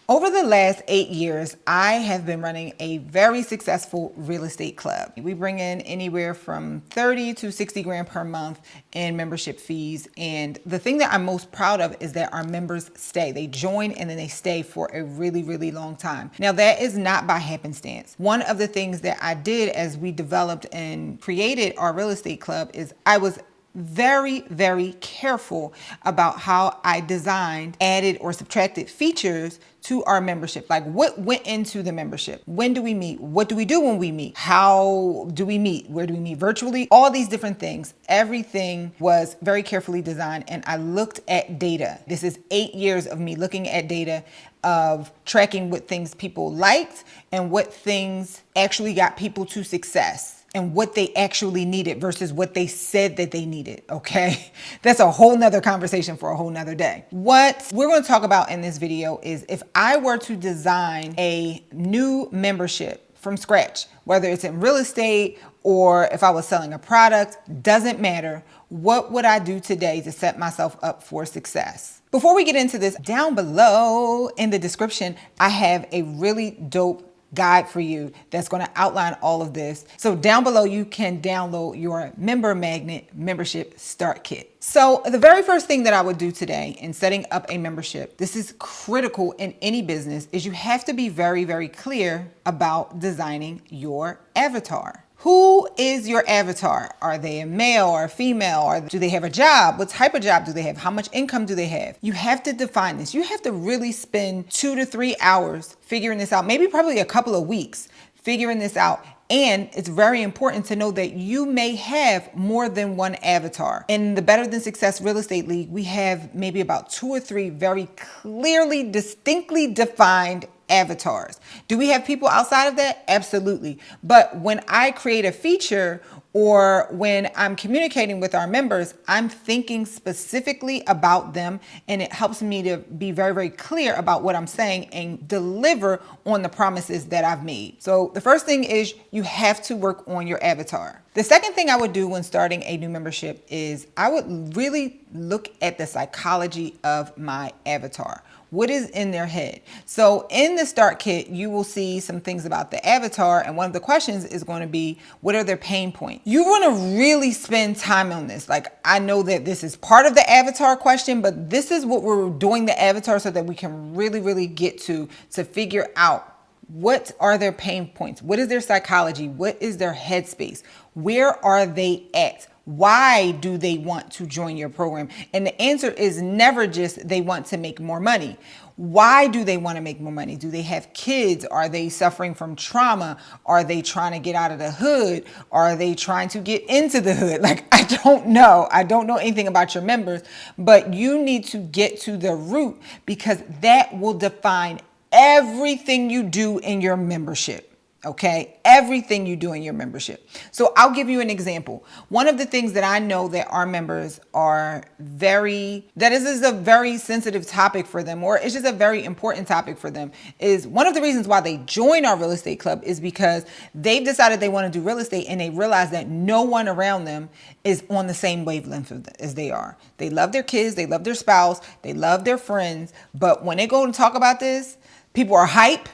Over the last 8 years, I have been running a very successful real estate club. We bring in anywhere from 30 to 60 grand per month in membership fees. And the thing that I'm most proud of is that our members stay. They join and then they stay for a really, really long time. Now, that is not by happenstance. One of the things that I did as we developed and created our real estate club is I was very, very careful about how I designed, added, or subtracted features to our membership. Like what went into the membership? When do we meet? What do we do when we meet? How do we meet? Where do we meet? Virtually? All these different things. Everything was very carefully designed, and I looked at data. This is 8 years of me looking at data, of tracking what things people liked and what things actually got people to success, and what they actually needed versus what they said that they needed, okay? That's a whole nother conversation for a whole nother day. What we're gonna talk about in this video is if I were to design a new membership from scratch, whether it's in real estate or if I was selling a product, doesn't matter. What would I do today to set myself up for success? Before we get into this, down below in the description, I have a really dope guide for you that's going to outline all of this. So down below, you can download your Member Magnet membership start kit. So the very first thing that I would do today in setting up a membership, this is critical in any business, is you have to be very, very clear about designing your avatar. Who is your avatar? Are they a male or a female? Or do they have a job? What type of job do they have? How much income do they have? You have to define this. You have to really spend 2 to 3 hours figuring this out, maybe probably a couple of weeks figuring this out. And it's very important to know that you may have more than one avatar. In the Better Than Success Real Estate League, we have maybe about 2 or 3 very clearly, distinctly defined avatars. Do we have people outside of that? Absolutely. But when I create a feature or when I'm communicating with our members, I'm thinking specifically about them, and it helps me to be very, very clear about what I'm saying and deliver on the promises that I've made. So the first thing is you have to work on your avatar. The second thing I would do when starting a new membership is I would really look at the psychology of my avatar. What is in their head? So in the start kit, you will see some things about the avatar. And one of the questions is going to be, what are their pain points? You want to really spend time on this. Like, I know that this is part of the avatar question, but this is what we're doing the avatar so that we can really, really get to figure out what are their pain points? What is their psychology? What is their headspace? Where are they at? Why do they want to join your program? And the answer is never just they want to make more money. Why do they want to make more money? Do they have kids? Are they suffering from trauma? Are they trying to get out of the hood? Are they trying to get into the hood? Like, I don't know. I don't know anything about your members, but you need to get to the root because that will define everything you do in your membership. Okay, everything you do in your membership. So I'll give you an example. One of the things that I know that our members are that is a very sensitive topic for them, or it's just a very important topic for them, is one of the reasons why they join our real estate club is because they've decided they want to do real estate and they realize that no one around them is on the same wavelength as they are. They love their kids, they love their spouse, they love their friends, but when they go and talk about this, people are hype,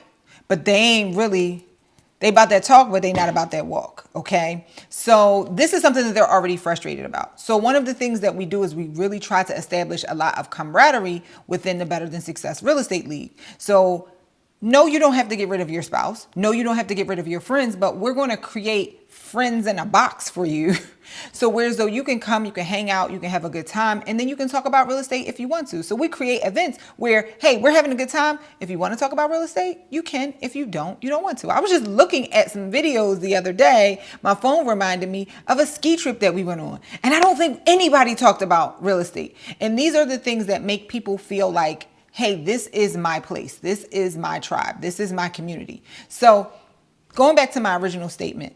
but they about that talk, but they not about that walk, okay? So this is something that they're already frustrated about. So one of the things that we do is we really try to establish a lot of camaraderie within the Better Than Success Real Estate League. So no, you don't have to get rid of your spouse. No, you don't have to get rid of your friends, but we're going to create friends in a box for you. So whereas though you can come, you can hang out, you can have a good time, and then you can talk about real estate if you want to. So we create events where, hey, we're having a good time. If you want to talk about real estate, you can. If you don't, you don't want to. I was just looking at some videos the other day. My phone reminded me of a ski trip that we went on. And I don't think anybody talked about real estate. And these are the things that make people feel like, hey, this is my place. This is my tribe. This is my community. So going back to my original statement,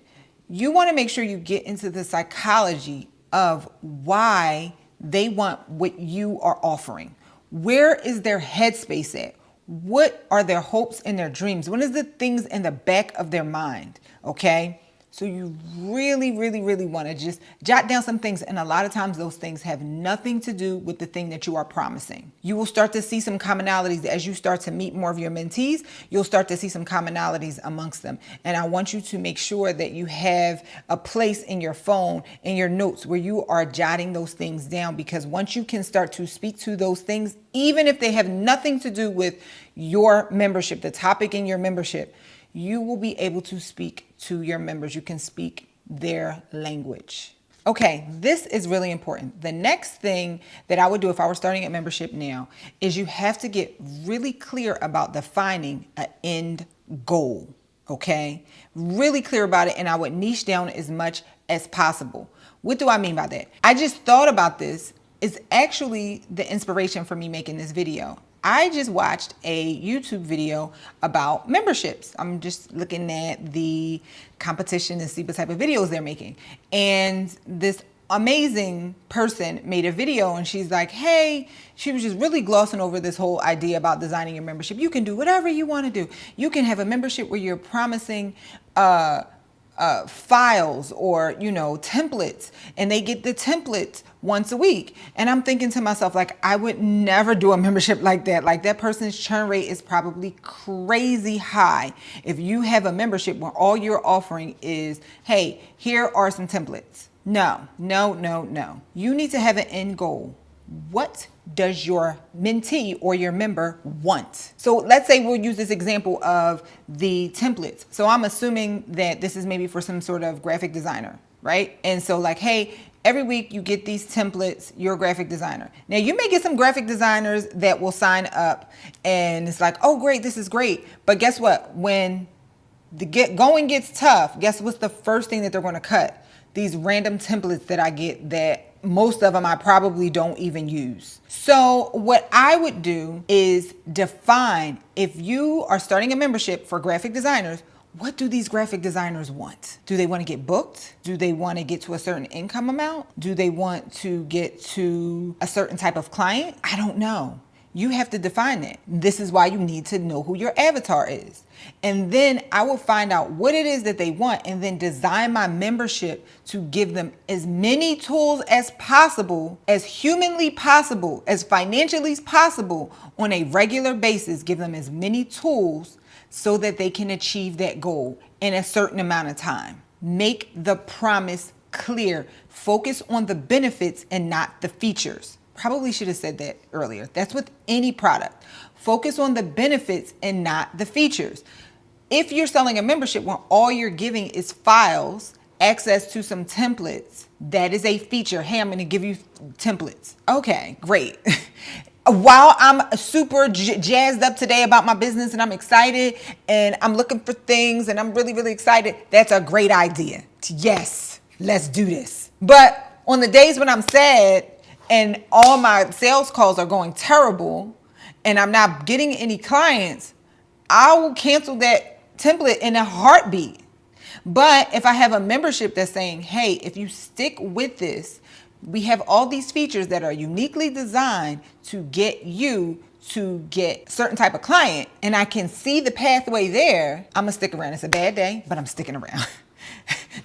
you want to make sure you get into the psychology of why they want what you are offering. Where is their headspace at? What are their hopes and their dreams? What is the things in the back of their mind? Okay. So you really, really, really want to just jot down some things. And a lot of times those things have nothing to do with the thing that you are promising. You will start to see some commonalities as you start to meet more of your mentees. You'll start to see some commonalities amongst them. And I want you to make sure that you have a place in your phone, in your notes, where you are jotting those things down, because once you can start to speak to those things, even if they have nothing to do with your membership, the topic in your membership, you will be able to speak to your members. You can speak their language. Okay, this is really important. The next thing that I would do if I were starting a membership now is you have to get really clear about defining an end goal. Okay, really clear about it. And I would niche down as much as possible. What do I mean by that? I just thought about this. It's actually the inspiration for me making this video. I just watched a YouTube video about memberships. I'm just looking at the competition and see what type of videos they're making. And this amazing person made a video and she's like, hey, she was just really glossing over this whole idea about designing your membership. You can do whatever you want to do. You can have a membership where you're promising files or, templates, and they get the templates once a week. And I'm thinking to myself, like, I would never do a membership like that. Like, that person's churn rate is probably crazy high. If you have a membership where all you're offering is, hey, here are some templates. No. You need to have an end goal. What does your mentee or your member want? So let's say we'll use this example of the templates. So I'm assuming that this is maybe for some sort of graphic designer, right? And so like, hey, every week you get these templates, you're a graphic designer. Now you may get some graphic designers that will sign up and it's like, oh great, this is great. But guess what? When the going gets tough, guess what's the first thing that they're going to cut? These random templates that I get that most of them I probably don't even use. So what I would do is define, if you are starting a membership for graphic designers, what do these graphic designers want? Do they want to get booked? Do they want to get to a certain income amount? Do they want to get to a certain type of client? I don't know. You have to define it. This is why you need to know who your avatar is. And then I will find out what it is that they want and then design my membership to give them as many tools as possible, as humanly possible, as financially possible on a regular basis. Give them as many tools so that they can achieve that goal in a certain amount of time. Make the promise clear. Focus on the benefits and not the features. Probably should have said that earlier. That's with any product. Focus on the benefits and not the features. If you're selling a membership where all you're giving is files, access to some templates, that is a feature. Hey, I'm going to give you templates. Okay, great. While I'm super jazzed up today about my business and I'm excited and I'm looking for things and I'm really, really excited, that's a great idea. Yes, let's do this. But on the days when I'm sad and all my sales calls are going terrible and I'm not getting any clients, I will cancel that template in a heartbeat. But if I have a membership that's saying, hey, if you stick with this, we have all these features that are uniquely designed to get you to get certain type of client, and I can see the pathway there, I'm gonna stick around. It's a bad day, but I'm sticking around.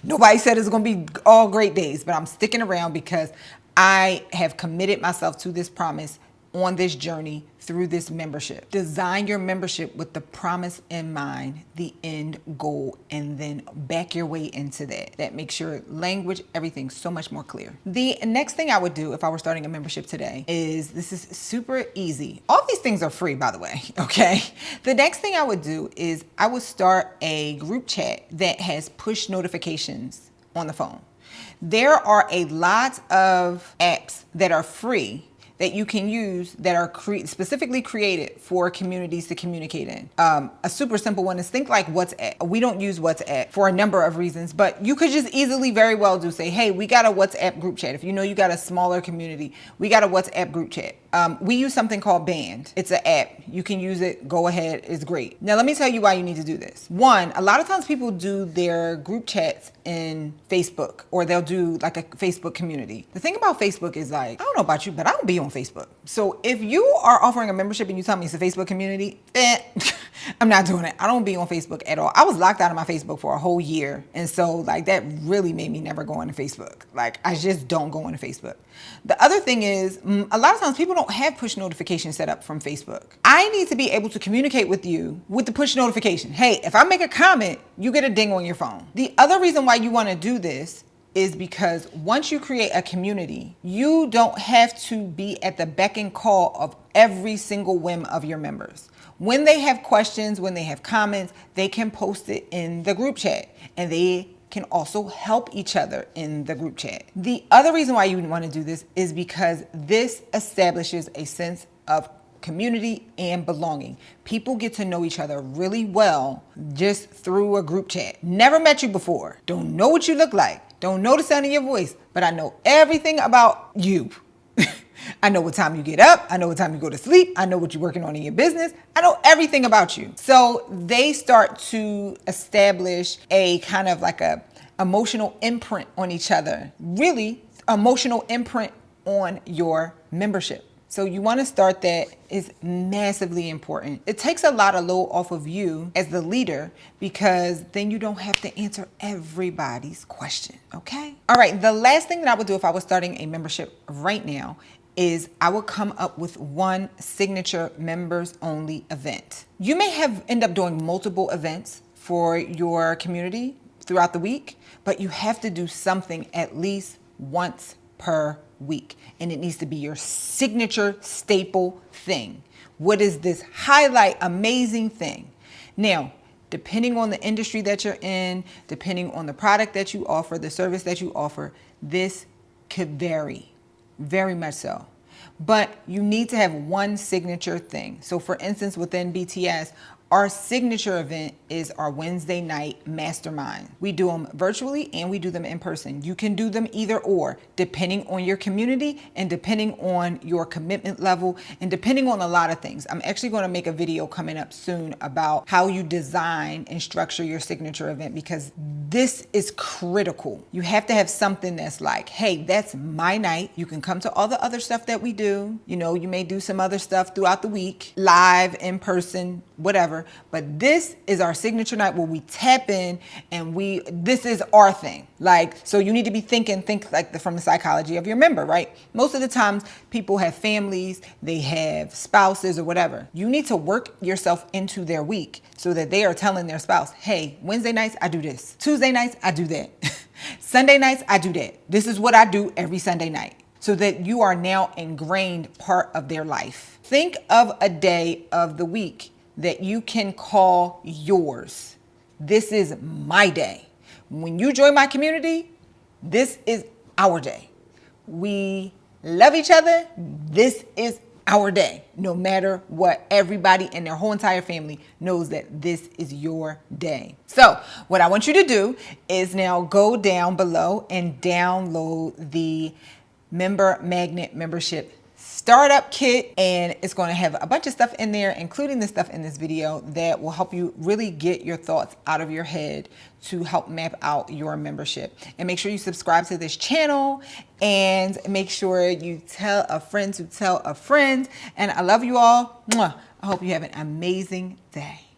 Nobody said it's gonna be all great days, but I'm sticking around because I have committed myself to this promise on this journey through this membership. Design your membership with the promise in mind, the end goal, and then back your way into that. That makes your language, everything so much more clear. The next thing I would do if I were starting a membership today is, this is super easy. All these things are free, by the way, okay? The next thing I would do is I would start a group chat that has push notifications on the phone. There are a lot of apps that are free that you can use that are specifically created for communities to communicate in. A super simple one is think like WhatsApp. We don't use WhatsApp for a number of reasons, but you could just easily very well do say, hey, we got a WhatsApp group chat. If you know you got a smaller community, we got a WhatsApp group chat. We use something called Band. It's an app. You can use it. Go ahead. It's great. Now, let me tell you why you need to do this. One, a lot of times people do their group chats in Facebook, or they'll do like a Facebook community. The thing about Facebook is, like, I don't know about you, but I don't be on Facebook. So if you are offering a membership and you tell me it's a Facebook community, I'm not doing it. I don't be on Facebook at all. I was locked out of my Facebook for a whole year. And so like that really made me never go onto Facebook. Like I just don't go onto Facebook. The other thing is a lot of times people don't have push notifications set up from Facebook. I need to be able to communicate with you with the push notification. Hey, if I make a comment, you get a ding on your phone. The other reason why you want to do this is because once you create a community, you don't have to be at the beck and call of every single whim of your members. When they have questions, when they have comments, they can post it in the group chat, and they can also help each other in the group chat. The other reason why you want to do this is because this establishes a sense of community and belonging. People get to know each other really well just through a group chat. Never met you before. Don't know what you look like. Don't know the sound of your voice, but I know everything about you. I know what time you get up. I know what time you go to sleep. I know what you're working on in your business. I know everything about you. So they start to establish a kind of like a emotional imprint on each other. Really emotional imprint on your membership. So you want to start that. Is massively important. It takes a lot of load off of you as the leader because then you don't have to answer everybody's question, okay? All right, the last thing that I would do if I was starting a membership right now is I would come up with one signature members only event. You may end up doing multiple events for your community throughout the week, but you have to do something at least once per week, and it needs to be your signature staple thing. What is this highlight amazing thing? Now, depending on the industry that you're in, depending on the product that you offer, the service that you offer, this could vary, very much so. But you need to have one signature thing. So for instance, within BTS, our signature event is our Wednesday night mastermind. We do them virtually and we do them in person. You can do them either or, depending on your community and depending on your commitment level and depending on a lot of things. I'm actually going to make a video coming up soon about how you design and structure your signature event because this is critical. You have to have something that's like, hey, that's my night. You can come to all the other stuff that we do. You know, you may do some other stuff throughout the week, live, in person, whatever. But this is our signature night where we tap in and this is our thing. Like, so you need to be think like from the psychology of your member, right? Most of the times people have families, they have spouses or whatever. You need to work yourself into their week so that they are telling their spouse, hey, Wednesday nights, I do this. Tuesday nights, I do that. Sunday nights, I do that. This is what I do every Sunday night. So that you are now ingrained part of their life. Think of a day of the week that you can call yours. This is my day. When you join my community, this is our day. We love each other. This is our day. No matter what, everybody and their whole entire family knows that this is your day. So what I want you to do is now go down below and download the Member Magnet Membership Startup Kit, and it's going to have a bunch of stuff in there, including the stuff in this video that will help you really get your thoughts out of your head to help map out your membership. And make sure you subscribe to this channel and make sure you tell a friend to tell a friend. And I love you all. Mwah. I hope you have an amazing day.